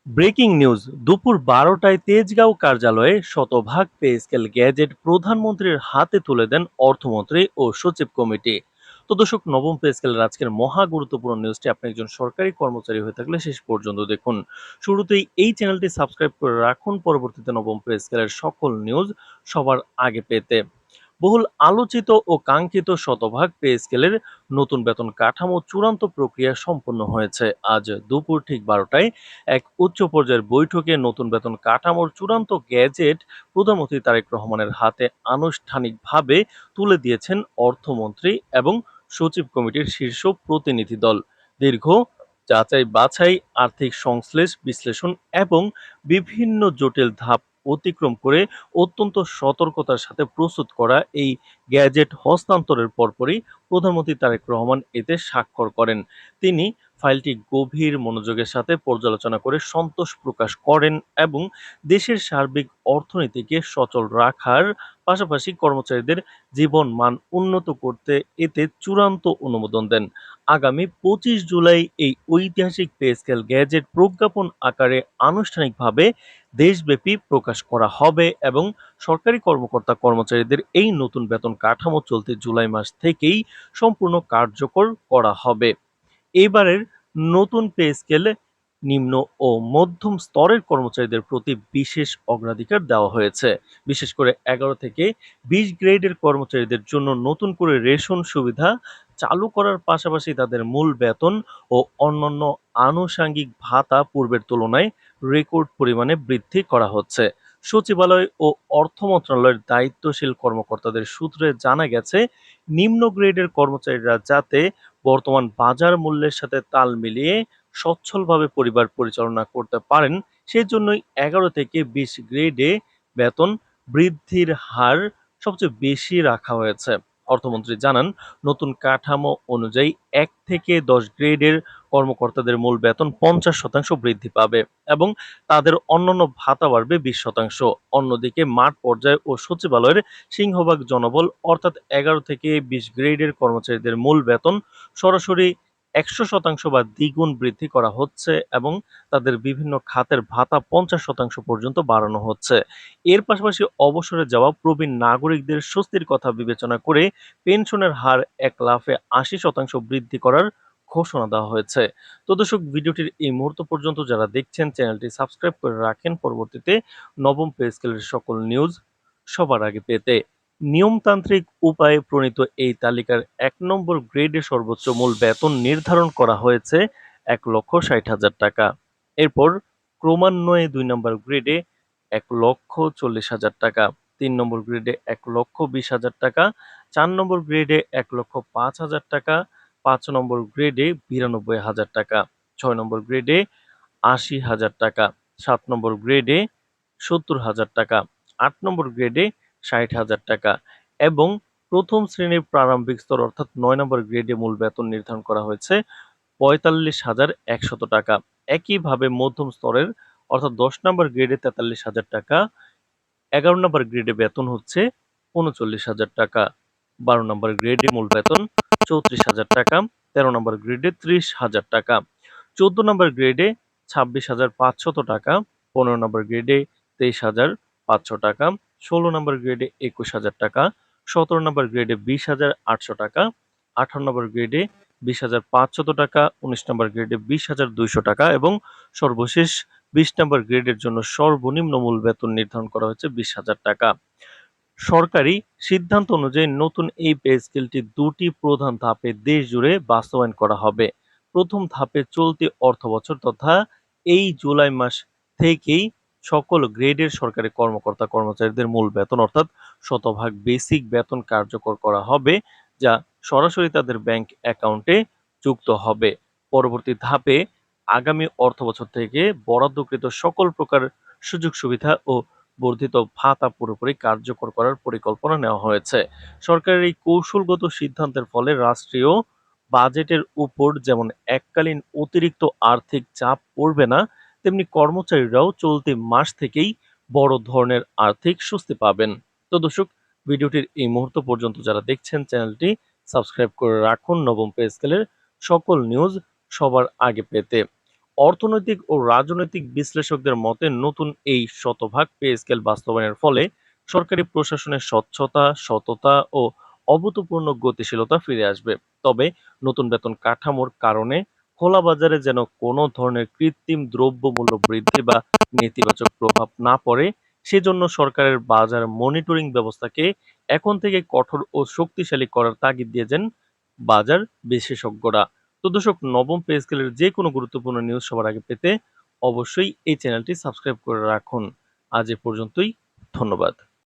Breaking news দুপুর ১২টায় তেজগাঁও কার্যালয়ে শতভাগ পে স্কেল গ্যাজেট প্রধানমন্ত্রীর হাতে তুলে দেন অর্থমন্ত্রী ও সচিব কমিটি। তো দর্শক, নবম পে স্কেলের আজকের মহা গুরুত্বপূর্ণ নিউজটি আপনি একজন সরকারি কর্মচারী হয়ে থাকলে শেষ পর্যন্ত দেখুন। শুরুতেই এই চ্যানেলটি সাবস্ক্রাইব করে রাখুন পরবর্তীতে নবম পে স্কেলের সকল নিউজ সবার আগে পেতে। বহুল আলোচিত ও কাঙ্ক্ষিত শতভাগ পে স্কেলের নতুন বেতন কাঠামো চূড়ান্ত প্রক্রিয়া সম্পন্ন হয়েছে। আজ দুপুর ঠিক ১২টায় এক উচ্চ পর্যায়ের বৈঠকে নতুন বেতন কাঠামোর চূড়ান্ত গ্যাজেট প্রধানমন্ত্রী তারেক রহমানের হাতে আনুষ্ঠানিকভাবে তুলে দিয়েছেন অর্থমন্ত্রী এবং সচিব কমিটির শীর্ষ প্রতিনিধি দল। দীর্ঘ যাচাই বাছাই, আর্থিক সংশ্লেষ বিশ্লেষণ এবং বিভিন্ন জটিল ধাপ অতিক্রম করে অত্যন্ত সতর্কতার সাথে প্রস্তুত করা এই গ্যাজেট হস্তান্তরের পরপরই প্রধানমন্ত্রী তারেক রহমান এতে স্বাক্ষর করেন। তিনি ফাইলটি গভীর মনোযোগের সাথে পর্যালোচনা করে সন্তোষ প্রকাশ করেন এবং দেশের সার্বিক অর্থনীতিকে সচল রাখার পাশাপাশি কর্মচারীদের জীবন মান উন্নত করতে এতে চূড়ান্ত অনুমোদন দেন। আগামী ২৫ জুলাই এই ঐতিহাসিক পে স্কেল গ্যাজেট প্রজ্ঞাপন আকারে আনুষ্ঠানিকভাবে দেশব্যাপী প্রকাশ করা হবে এবং সরকারি কর্মকর্তা কর্মচারীদের এই নতুন বেতন কাঠামো চলতি জুলাই মাস থেকেই সম্পূর্ণ কার্যকর করা হবে। এবারের নতুন পে স্কেলে নিম্ন ও মধ্যম স্তরের কর্মচারীদের প্রতি বিশেষ অগ্রাধিকার দেওয়া হয়েছে। বিশেষ করে ১১ থেকে ২০ গ্রেডের কর্মচারীদের জন্য নতুন করে রেশন সুবিধা চালু করার পাশাপাশি তাদের মূল বেতন ও অন্যান্য আনুষঙ্গিক ভাতা পূর্বের তুলনায় রেকর্ড পরিমাণে বৃদ্ধি করা হচ্ছে। সচিবালয় ও অর্থ মন্ত্রণালয়ের দায়িত্বশীল কর্মকর্তাদের সূত্রে জানা গেছে, নিম্ন গ্রেডের কর্মচারীরা যাতে বর্তমান বাজার মূল্যের সাথে তাল মিলিয়ে সচ্ছলভাবে পরিবার পরিচালনা করতে পারেন, সেজন্যই ১১ থেকে ২০ গ্রেডে বেতন বৃদ্ধির হার সবচেয়ে বেশি রাখা হয়েছে। অর্থমন্ত্রী জানান, নতুন কাঠামো অনুযায়ী ১ থেকে ১০ গ্রেডের কর্মকর্তাদের মূল বেতন ৫০% বৃদ্ধি পাবে এবং তাদের অন্যান্য ভাতা বাড়বে ২০%। অন্যদিকে মাঠ পর্যায়ে ও সচিবালয়ের সিংহভাগ জনবল অর্থাৎ ১১ থেকে ২০ গ্রেডের কর্মচারীদের মূল বেতন সরাসরি ১০০% বা দ্বিগুণ বৃদ্ধি করা হচ্ছে এবং তাদের বিভিন্ন খাতের ভাতা ৫০% পর্যন্ত বাড়ানো হচ্ছে। এর পাশাপাশি অবসরে যাওয়া প্রবীণ নাগরিকদের স্বস্তির কথা বিবেচনা করে পেনশনের হার এক লাফে ৮০% বৃদ্ধি করার ঘোষণা দেওয়া হয়েছে। তো দর্শক, ভিডিওটির এই মুহূর্ত পর্যন্ত যারা দেখছেন চ্যানেলটি সাবস্ক্রাইব করে রাখেন পরবর্তীতে নবম পে স্কেলের সকল নিউজ সবার আগে পেতে। নিয়মতান্ত্রিক উপায়ে প্রণীত এই তালিকার ১ নম্বর গ্রেডে সর্বোচ্চ মূল বেতন নির্ধারণ করা হয়েছে ১,৬০,০০০ টাকা। এরপর ক্রমান্বয়ে ২ নম্বর গ্রেডে ১,৪০,০০০ টাকা, ৩ নম্বর গ্রেডে ১,২০,০০০ টাকা, ৪ নম্বর গ্রেডে ১,০৫,০০০ টাকা, ৫ নম্বর গ্রেডে ৯২,০০০ টাকা, ৬ নম্বর গ্রেডে ৮০,০০০ টাকা, ৭ নম্বর গ্রেডে ৭০,০০০ টাকা, ৮ নম্বর গ্রেডে ৬০,০০০ টাকা এবং প্রথম শ্রেণীর প্রারম্ভিক স্তর অর্থাৎ ৯ নম্বর গ্রেডে মূল বেতন নির্ধারণ করা হয়েছে ৪৫,১০০ টাকা। একইভাবে মধ্যম স্তরের অর্থাৎ ১০ নম্বর গ্রেডে ৪৩,০০০ টাকা, ১১ নম্বর গ্রেডে বেতন হচ্ছে ৩৯,০০০ টাকা, ১২ নম্বর গ্রেডে মূল বেতন ৩৪,০০০ টাকা, ১৩ নম্বর গ্রেডে ৩০,০০০ টাকা, ১৪ নম্বর গ্রেডে ২৬,৫০০ টাকা, ১৫ নম্বর গ্রেডে ২৩,৫০০ টাকা, ১৬ নম্বর গ্রেডে ২১,০০০ টাকা, ১৭ নম্বর গ্রেডে ২০,৮০০ টাকা, ১৮ নম্বর গ্রেডে ২০,৫০০ টাকা, ১৯ নম্বর গ্রেডে ২০,২০০ টাকা এবং সর্বশেষ ২০ নম্বর গ্রেডের জন্য সর্বনিম্ন মূল বেতন নির্ধারণ করা হয়েছে ২০,০০০ টাকা। সরকারি সিদ্ধান্ত অনুযায়ী নতুন এই পে স্কেলটি ২টি প্রধান ধাপে দেশ জুড়ে বাস্তবায়ন করা হবে। প্রথম ধাপে চলতি অর্থবছর তথা এই জুলাই মাস থেকেই সকল গ্রেডের সরকারি কর্মকর্তা কর্মচারীদের মূল বেতন অর্থাৎ শতভাগ বেসিক বেতন কার্যকর করা হবে, যা সরাসরি তাদের ব্যাংক অ্যাকাউন্টে যুক্ত হবে। পরবর্তী ধাপে আগামী অর্থবছর থেকে বরাদ্দকৃত সকল প্রকার সুযোগ সুবিধা ও বর্ধিত ভাতা পুরোপুরি কার্যকর করার পরিকল্পনা নেওয়া হয়েছে। সরকারের এই কৌশলগত সিদ্ধান্তের ফলে রাষ্ট্রীয় বাজেটের উপর যেমন এককালীন অতিরিক্ত আর্থিক চাপ পড়বে না, তেমনি কর্মচারীরাও চলতি মাস থেকেই বড় ধরনের আর্থিক স্বস্তি পাবেন। তো দর্শক, ভিডিওটির এই মুহূর্ত পর্যন্ত যারা দেখছেন চ্যানেলটি সাবস্ক্রাইব করে রাখুন নবম পে স্কেলের সকল নিউজ সবার আগে পেতে। অর্থনৈতিক ও রাজনৈতিক বিশ্লেষকদের মতে নতুন এই শতভাগ পে স্কেল বাস্তবায়নের ফলে সরকারি প্রশাসনের স্বচ্ছতা, সততা ও অভূতপূর্ণ গতিশীলতা ফিরে আসবে। তবে নতুন বেতন কাঠামোর কারণে খোলা বাজারে যেন কোনো ধরনের কৃত্রিম দ্রব্যমূল্য বৃদ্ধি বা নেতিবাচক প্রভাব না পড়ে, সেজন্য সরকারের বাজার মনিটরিং ব্যবস্থাকে এখন থেকে কঠোর ও শক্তিশালী করার তাগিদ দিয়েছেন বাজার বিশেষজ্ঞরা। তো দর্শক, নবম পে স্কেলের যে কোনো গুরুত্বপূর্ণ নিউজ সবার আগে পেতে অবশ্যই এই চ্যানেলটি সাবস্ক্রাইব করে রাখুন। আজ এ পর্যন্তই। ধন্যবাদ।